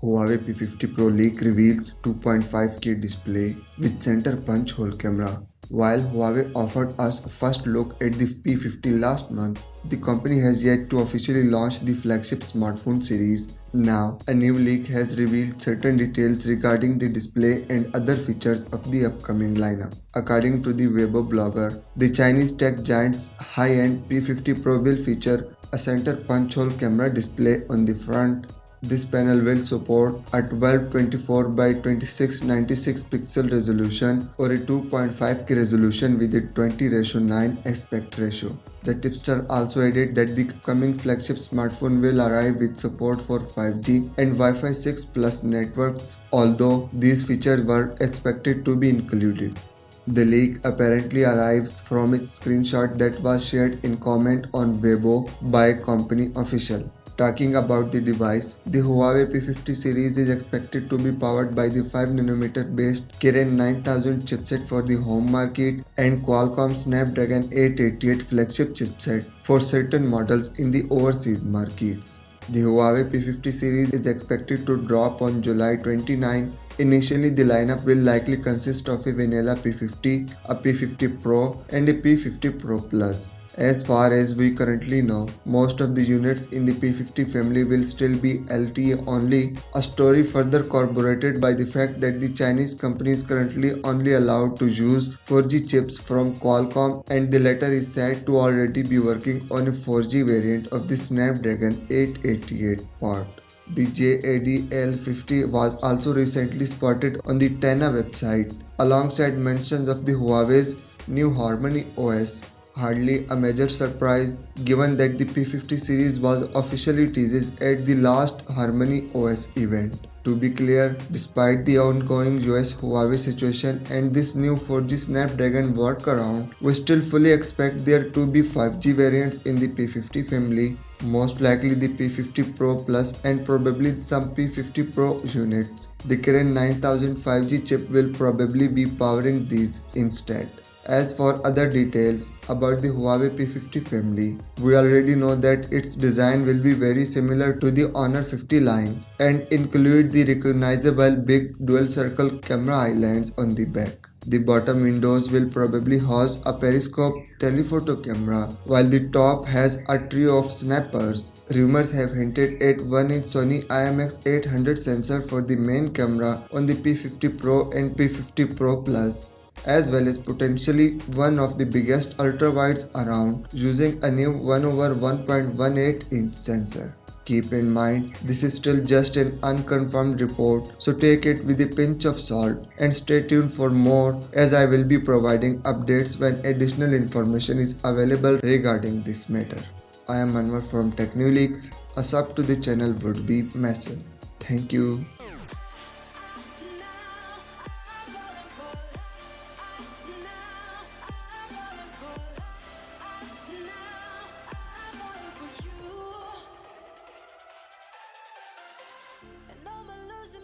Huawei P50 Pro leak reveals 2.5K display with center punch hole camera. While Huawei offered us a first look at the P50 last month, the company has yet to officially launch the flagship smartphone series. Now, a new leak has revealed certain details regarding the display and other features of the upcoming lineup. According to the Weibo blogger, the Chinese tech giant's high-end P50 Pro will feature a center punch hole camera display on the front. This panel will support a 1224 by 2696 pixel resolution or a 2.5K resolution with a 20:9 aspect ratio. The tipster also added that the coming flagship smartphone will arrive with support for 5G and Wi-Fi 6 Plus networks, although these features were expected to be included. The leak apparently arrives from a screenshot that was shared in comment on Weibo by a company official. Talking about the device, the Huawei P50 series is expected to be powered by the 5nm based Kirin 9000 chipset for the home market and Qualcomm Snapdragon 888 flagship chipset for certain models in the overseas markets. The Huawei P50 series is expected to drop on July 29. Initially, the lineup will likely consist of a vanilla P50, a P50 Pro, and a P50 Pro Plus. As far as we currently know, most of the units in the P50 family will still be LTE only, a story further corroborated by the fact that the Chinese company is currently only allowed to use 4G chips from Qualcomm, and the latter is said to already be working on a 4G variant of the Snapdragon 888 part. The JADL50 was also recently spotted on the Tena website, alongside mentions of the Huawei's new Harmony OS. Hardly a major surprise given that the P50 series was officially teased at the last Harmony OS event. To be clear, despite the ongoing US Huawei situation and this new 4G Snapdragon workaround, we still fully expect there to be 5G variants in the P50 family, most likely the P50 Pro Plus and probably some P50 Pro units. The Kirin 9000 5G chip will probably be powering these instead. As for other details about the Huawei P50 family, we already know that its design will be very similar to the Honor 50 line and include the recognizable big dual circle camera islands on the back. The bottom windows will probably house a periscope telephoto camera, while the top has a trio of snappers. Rumors have hinted at 1-inch Sony IMX800 sensor for the main camera on the P50 Pro and P50 Pro Plus, as well as potentially one of the biggest ultra-wides around using a new 1/1.18-inch sensor. Keep in mind, this is still just an unconfirmed report, so take it with a pinch of salt and stay tuned for more, as I will be providing updates when additional information is available regarding this matter. I am Anwar from TechNewLeaks. A sub to the channel would be massive. Thank you.